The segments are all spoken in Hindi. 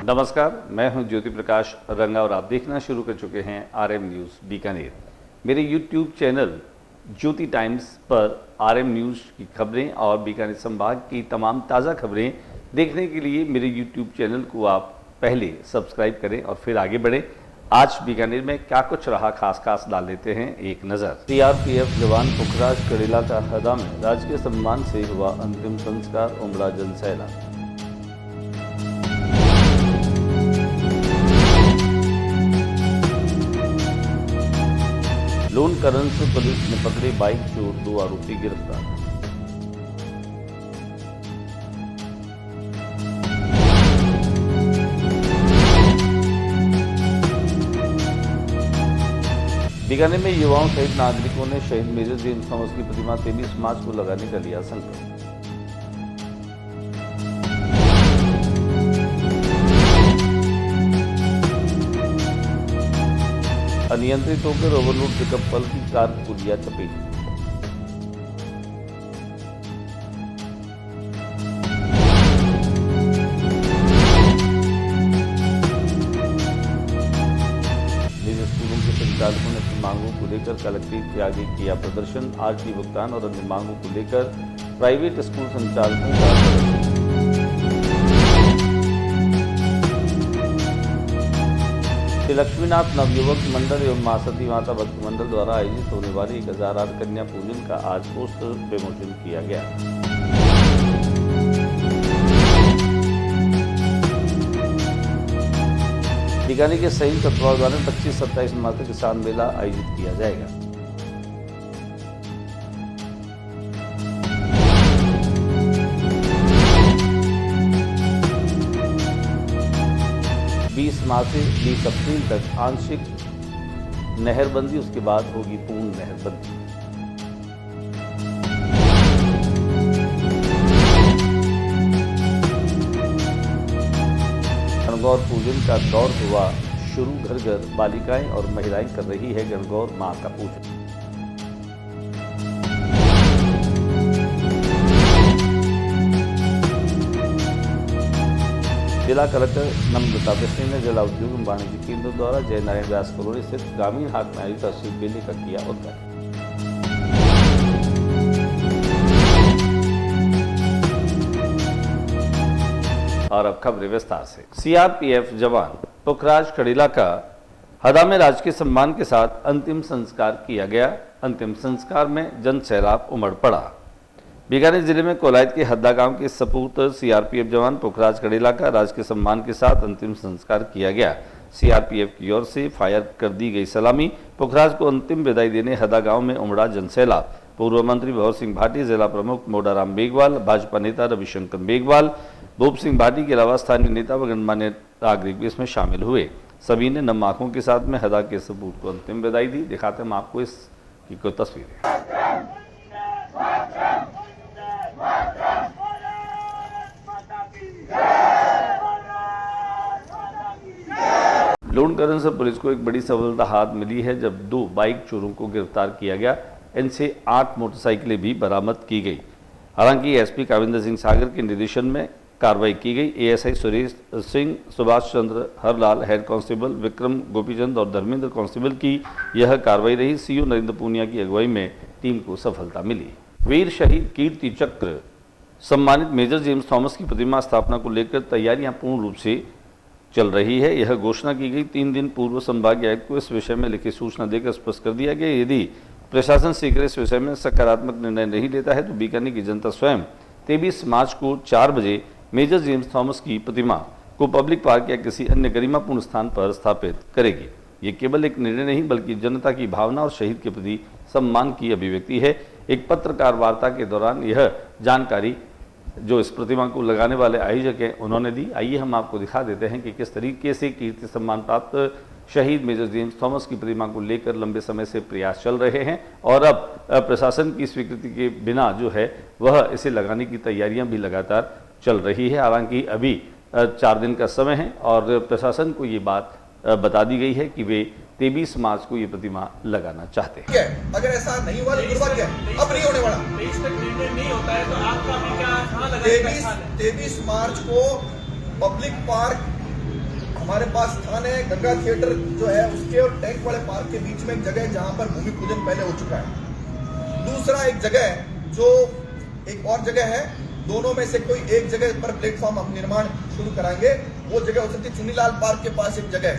नमस्कार, मैं हूं ज्योति प्रकाश रंगा और आप देखना शुरू कर चुके हैं आरएम न्यूज़ बीकानेर। मेरे यूट्यूब चैनल ज्योति टाइम्स पर आरएम न्यूज़ की खबरें और बीकानेर संभाग की तमाम ताज़ा खबरें देखने के लिए मेरे यूट्यूब चैनल को आप पहले सब्सक्राइब करें और फिर आगे बढ़ें। आज बीकानेर में क्या कुछ रहा खास डाल लेते हैं एक नज़र। सीआरपीएफ जवान पुखराज कड़ेला का हरदा में राजकीय सम्मान से हुआ अंतिम संस्कार, उमड़ा जनसैलाब। लोन करंस पुलिस ने पकड़े बाइक चोर, 2 आरोपी गिरफ्तार। बीकानेर में युवाओं सहित नागरिकों ने शहीद मेजर जेम्स थॉमस की प्रतिमा 23 मार्च को लगाने का लिया संकल्प। अनियंत्रित होकर ओवरलोड पिकअप पल की कार को लिया चपेट। निजी स्कूलों के संचालकों ने अपनी मांगों को लेकर कलेक्ट्रेट के आगे किया प्रदर्शन। आरटी भुगतान और अन्य मांगों को लेकर प्राइवेट स्कूल संचालकों का प्रदर्शन। लक्ष्मीनाथ नवयुवक मंडल एवं मां सती माता भक्त मंडल द्वारा आयोजित होने वाली 1008 कन्या पूजन का आज पोस्टर विमोचन किया गया। बीकानेर के संयुक्त तत्वावधान में 25-27 मार्च तक किसान मेला आयोजित किया जाएगा। मार्च से 20 अप्रैल तक आंशिक नहरबंदी, उसके बाद होगी पूर्ण नहरबंदी। गणगौर पूजन का दौर हुआ शुरू। घर घर बालिकाएं और महिलाएं कर रही है गणगौर मां का पूजन। जिला कलेक्टर नम्रता बिश्नोई ने जिला उद्योग एवं वाणिज्य केंद्र द्वारा जय नारायण व्यास कॉलोनी स्थित ग्रामीण हाट में आयोजित अश्विन मेले का किया उद्घाटन। और अब खबरें विस्तार से। सीआरपीएफ जवान पुखराज कड़ेला का हरदा में राजकीय सम्मान के साथ अंतिम संस्कार किया गया। अंतिम संस्कार में जनसैलाब उमड़ पड़ा। बीकानेर जिले में कोलायत के हद्दा गांव के सपूत सीआरपीएफ जवान पुखराज कड़ेला का राजकीय सम्मान के साथ अंतिम संस्कार किया गया। सीआरपीएफ की ओर से फायर कर दी गई सलामी। पुखराज को अंतिम विदाई देने हद्दा गांव में उमड़ा जनसैलाब। पूर्व मंत्री भवर सिंह भाटी, जिला प्रमुख मोडाराम बेगवाल, भाजपा नेता रविशंकर बेगवाल, भूप सिंह भाटी के अलावा स्थानीय नेता व गणमान्य नागरिक भी इसमें शामिल हुए। सभी ने नम आंखों के साथ में हद्दा के सपूत को अंतिम विदाई दी। दिखाते हैं आपको इसकी कुछ तस्वीरें। लोन करंस पुलिस को एक बड़ी सफलता हाथ मिली है जब 2 बाइक चोरों को गिरफ्तार किया गया। इनसे 8 मोटरसाइकिलें भी बरामद की गई। हालांकि एसपी काविंदर सिंह सागर के निर्देशन में कार्रवाई की गई। ASI Suresh Singh, Subhash Chandra Harlal, head constable Vikram Gopichand और धर्मेंद्र कांस्टेबल की यह कार्रवाई रही। सीओ नरेंद्र पूनिया की अगुवाई में टीम को सफलता मिली। वीर शहीद कीर्ति चक्र सम्मानित मेजर जेम्स थॉमस की प्रतिमा स्थापना को लेकर तैयारियां पूर्ण रूप से चल रही है। यह घोषणा की गई 3 दिन पूर्व संभागीय आयुक्त को इस विषय में लिखित सूचना देकर स्पष्ट कर दिया गया यदि प्रशासन शीघ्र इस विषय में सकारात्मक निर्णय नहीं लेता है तो बीकानेर की जनता स्वयं 23 मार्च को 4 बजे मेजर जेम्स थॉमस की प्रतिमा को पब्लिक पार्क या किसी अन्य गरिमापूर्ण स्थान पर स्थापित करेगी। ये केवल एक निर्णय नहीं बल्कि जनता की भावना और शहीद के प्रति सम्मान की अभिव्यक्ति है। एक पत्रकार वार्ता के दौरान यह जानकारी जो इस प्रतिमा को लगाने वाले आयोजक हैं उन्होंने दी। आइए हम आपको दिखा देते हैं कि किस तरीके से कीर्ति सम्मान प्राप्त शहीद मेजर जेम्स थॉमस की प्रतिमा को लेकर लंबे समय से प्रयास चल रहे हैं और अब प्रशासन की स्वीकृति के बिना जो है वह इसे लगाने की तैयारियां भी लगातार चल रही है। हालांकि अभी 4 दिन का समय है और प्रशासन को ये बात बता दी गई है कि वे 23 मार्च को ये प्रतिमा लगाना चाहते हैं। अगर ऐसा नहीं हुआ तो दुर्भाग्य अब नहीं होने वाला। नहीं होता है तो आपका भी क्या 23 मार्च को पब्लिक पार्क हमारे पास स्थान है गंगा थिएटर जो है उसके और टैंक वाले पार्क के बीच में एक जगह है जहां पर भूमि पूजन पहले हो चुका है। दूसरा एक जगह है जो एक और जगह है, दोनों में से कोई एक जगह पर प्लेटफॉर्म हम निर्माण शुरू कराएंगे। वो जगह हो सकती है चुनीलाल पार्क के पास एक जगह है,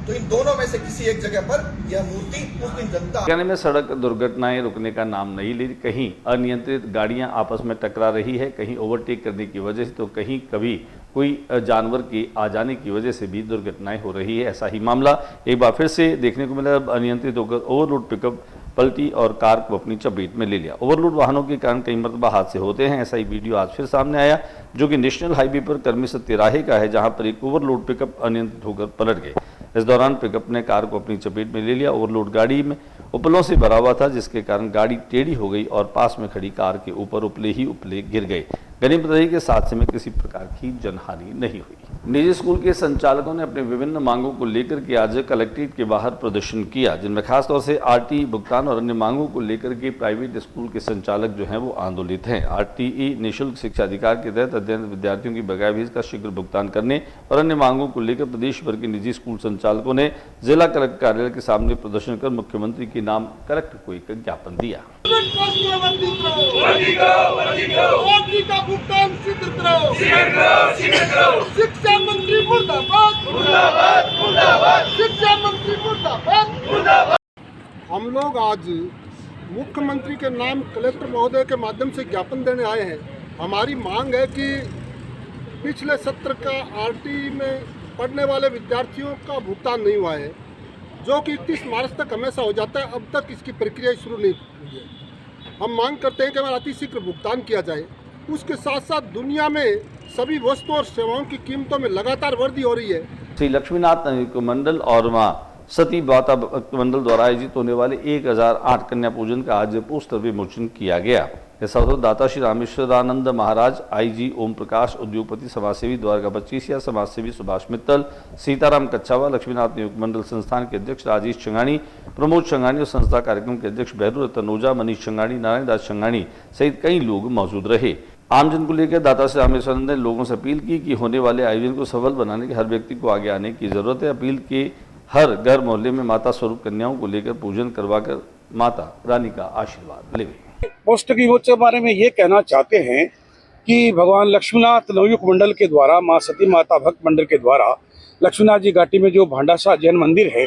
तो इन दोनों में से किसी एक जगह पर यह मूर्ति उस दिन जनता। कहने में सड़क दुर्घटनाएं रुकने का नाम नहीं ले रही, कहीं अनियंत्रित गाड़ियां आपस में टकरा रही है, कहीं ओवरटेक करने की वजह से तो कहीं कभी कोई जानवर के आ जाने की वजह से भी दुर्घटनाएं हो रही है। ऐसा ही मामला एक बार फिर से देखने को मिला। अनियंत्रित होकर ओवरलोड पिकअप पलटी और कार को अपनी चपेट में ले लिया। ओवरलोड वाहनों के कारण कई मरतबा हादसे होते हैं। ऐसा ही वीडियो आज फिर सामने आया जो कि नेशनल हाईवे पर कर्मी से तिराहे का है, जहां पर एक ओवरलोड पिकअप अनियंत्रित होकर पलट गए। इस दौरान पिकअप ने कार को अपनी चपेट में ले लिया। ओवरलोड गाड़ी में उपलों से भरा हुआ था, जिसके कारण गाड़ी टेढ़ी हो गई और पास में खड़ी कार के ऊपर उपले ही उपले गिर गए। गनीमत रही के हादसे में किसी प्रकार की जनहानि नहीं हुई। निजी स्कूल के संचालकों ने अपनी विभिन्न मांगों को लेकर के आज कलेक्ट्रेट के बाहर प्रदर्शन किया, जिनमें खासतौर से आरटीई भुगतान और अन्य मांगों को लेकर के प्राइवेट स्कूल के संचालक जो हैं वो आंदोलित हैं। आरटीई निःशुल्क शिक्षा अधिकार के तहत अध्ययन विद्यार्थियों की बकाया फीस का शीघ्र भुगतान करने और अन्य मांगों को लेकर प्रदेश भर के निजी स्कूल संचालकों ने जिला कलेक्टर कार्यालय के सामने प्रदर्शन कर मुख्यमंत्री के नाम कलेक्टर को एक ज्ञापन दिया। भुगतान शीघ्र करो, शिक्षा मंत्री मुर्दाबाद, शिक्षा मंत्री मुर्दाबाद। हम लोग आज मुख्यमंत्री के नाम कलेक्टर महोदय के माध्यम से ज्ञापन देने आए हैं। हमारी मांग है कि पिछले सत्र का आरटी में पढ़ने वाले विद्यार्थियों का भुगतान नहीं हुआ है, जो कि 31 मार्च तक हमेशा हो जाता है। अब तक इसकी प्रक्रिया शुरू नहीं हुई है। हम मांग करते हैं कि हमारा अतिशीघ्र भुगतान किया जाए। उसके साथ साथ दुनिया में सभी वस्तुओं और सेवाओं की कीमतों में लगातार वृद्धि हो रही है। श्री लक्ष्मीनाथ मंडल और मां सती बाता मंडल द्वारा आयोजित होने वाले 1008 कन्या पूजन का आज पोस्टर विमोचन किया गया। इस अवसर दाता श्री रामेश्वरानंद महाराज, आईजी ओम प्रकाश, उद्योगपति समाजसेवी द्वारका बच्चीसिया, समाजसेवी सुभाष मित्तल, सीताराम कच्छावा, लक्ष्मीनाथ नियुक्त मंडल संस्थान के अध्यक्ष राजेश छंगानी, प्रमोद छंगानी और संस्था कार्यक्रम के अध्यक्ष भैरू रतन ओझा, मनीष छंगानी, नारायण दास छंगानी सहित कई लोग मौजूद रहे। आमजन को लेकर दाता श्री रामेश्वरानंद ने लोगों से अपील की कि होने वाले आयोजन को सफल बनाने के हर व्यक्ति को आगे आने की जरूरत है। अपील के हर घर मोहल्ले में माता स्वरूप कन्याओं को लेकर पूजन करवाकर माता रानी का आशीर्वाद ले। पोस्ट की वोट के बारे में ये कहना चाहते हैं कि भगवान लक्ष्मीनाथ नवयुग मंडल के द्वारा, माँ सती माता भक्त मंडल के द्वारा लक्ष्मीनाथ जी घाटी में जो भांडासा जैन मंदिर है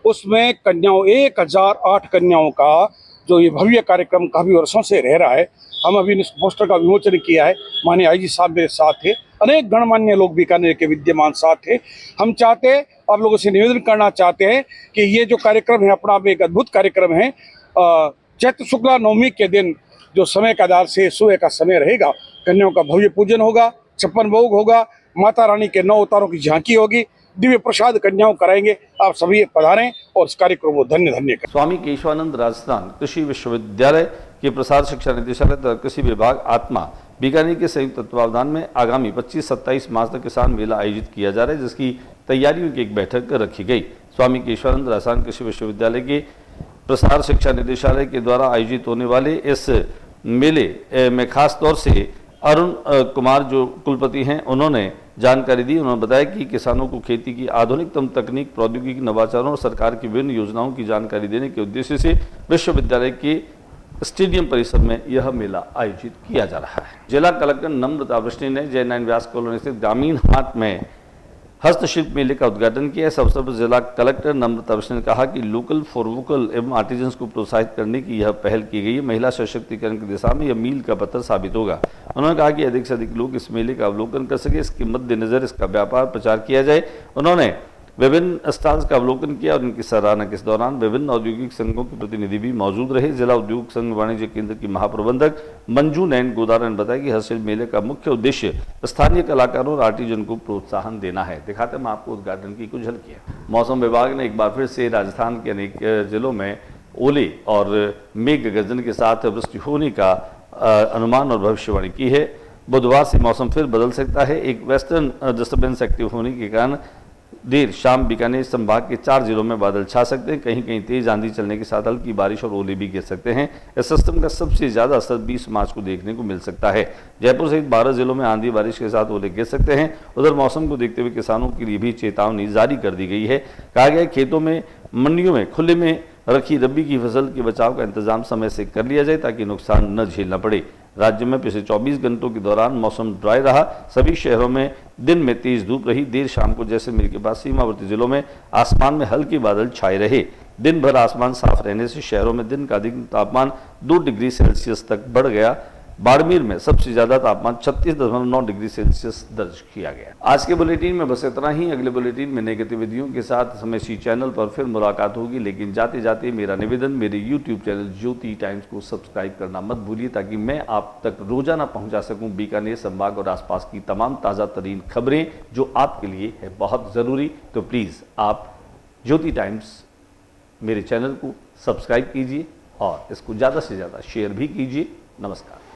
उसमें कन्याओं 1008 कन्याओं का जो ये भव्य कार्यक्रम काफी वर्षों से रह रहा है। हम अभी इस पोस्टर का विमोचन किया है। माननीय आईजी साहब मेरे साथ थे, अनेक गणमान्य लोग बीकानेर के विद्यमान साथ थे। हम चाहते, आप लोगों से निवेदन करना चाहते हैं कि ये जो कार्यक्रम है अपना एक अद्भुत कार्यक्रम है। चैत्र शुक्ला नवमी के दिन जो समय के आधार से सुबह का समय रहेगा, कन्याओं का भव्य पूजन होगा, 56 भोग होगा, माता रानी के 9 अवतारों की झांकी होगी, दिव्य प्रसाद कन्याओं कराएंगे। आप सभी पधारें और इस कार्यक्रम को धन्य धन्य करें। स्वामी केशवानंद राजस्थान कृषि विश्वविद्यालय के प्रसार शिक्षा निदेशालय तथा कृषि विभाग आत्मा बीकानेर के संयुक्त तत्वावधान में आगामी 25-27 मार्च तक किसान मेला आयोजित किया जा रहा है, जिसकी तैयारियों की एक बैठक रखी गई। स्वामी केशवानंद राजस्थान कृषि विश्वविद्यालय के प्रसार शिक्षा निदेशालय के द्वारा आयोजित होने वाले इस मेले में खास तौर से अरुण कुमार जो कुलपति हैं उन्होंने जानकारी दी। उन्होंने बताया कि किसानों को खेती की आधुनिकतम तकनीक, प्रौद्योगिकी, नवाचारों और सरकार की विभिन्न योजनाओं की जानकारी देने के उद्देश्य से विश्वविद्यालय के स्टेडियम परिसर में यह मेला आयोजित किया जा रहा है। जिला कलेक्टर नम्रता वृष्टि ने जय नारायण व्यास कॉलोनी स्थित ग्रामीण हाट में हस्तशिल्प मेले का उद्घाटन किया। इस अवसर पर जिला कलेक्टर नम्रता वृष्टि ने कहा कि लोकल फॉर वोकल एवं आर्टिजन्स को प्रोत्साहित करने की यह पहल की गई है। महिला सशक्तिकरण की दिशा में यह मील का पत्थर साबित होगा। उन्होंने कहा कि अधिक से अधिक लोग इस मेले का अवलोकन कर सके, इसके मद्देनजर इसका व्यापार प्रचार किया जाए। उन्होंने विभिन्न स्टॉल्स का अवलोकन किया और उनकी सराहना के इस दौरान विभिन्न औद्योगिक संघों के प्रतिनिधि भी मौजूद रहे। जिला उद्योग संघ वाणिज्य केंद्र की महाप्रबंधक मंजू नैन गोदारा ने बताया कि हस्तशिल्प मेले का मुख्य उद्देश्य स्थानीय कलाकारों और आर्टिजन को प्रोत्साहन देना है। दिखाते हैं आपको उद्घाटन की कुछ झलकियां। मौसम विभाग ने एक बार फिर से राजस्थान के अनेक जिलों में ओले और मेघ गर्जन के साथ वृष्टि होने का अनुमान और भविष्यवाणी की है। बुधवार से मौसम फिर बदल सकता है। एक वेस्टर्न डिस्टर्बेंस एक्टिव होने के कारण देर शाम बीकानेर संभाग के 4 जिलों में बादल छा सकते हैं। कहीं कहीं तेज आंधी चलने के साथ हल्की बारिश और ओले भी गिर सकते हैं। इस सिस्टम का सबसे ज्यादा असर 20 मार्च को देखने को मिल सकता है। जयपुर सहित 12 जिलों में आंधी बारिश के साथ ओले गिर सकते हैं। उधर मौसम को देखते हुए किसानों के लिए भी चेतावनी जारी कर दी गई है। कहा गया है खेतों में, मंडियों में खुले में रखी रबी की फसल के बचाव का इंतजाम समय से कर लिया जाए ताकि नुकसान न झेलना पड़े। राज्य में पिछले 24 घंटों के दौरान मौसम ड्राई रहा। सभी शहरों में दिन में तेज धूप रही। देर शाम को जैसलमेर के बाद सीमावर्ती जिलों में आसमान में हल्के बादल छाए रहे। दिन भर आसमान साफ रहने से शहरों में दिन का अधिकतम तापमान 2 डिग्री सेल्सियस तक बढ़ गया। बाड़मेर में सबसे ज्यादा तापमान 36.9 डिग्री सेल्सियस दर्ज किया गया। आज के बुलेटिन में बस इतना ही। अगले बुलेटिन में नई गतिविधियों के साथ समय इसी चैनल पर फिर मुलाकात होगी, लेकिन जाते जाते मेरा निवेदन, मेरे YouTube चैनल ज्योति टाइम्स को सब्सक्राइब करना मत भूलिए ताकि मैं आप तक रोजाना पहुंचा सकूं बीकानेर संभाग और आसपास की तमाम ताज़ा तरीन खबरें जो आपके लिए है बहुत ज़रूरी। तो प्लीज़ आप ज्योति टाइम्स मेरे चैनल को सब्सक्राइब कीजिए और इसको ज़्यादा से ज़्यादा शेयर भी कीजिए। नमस्कार।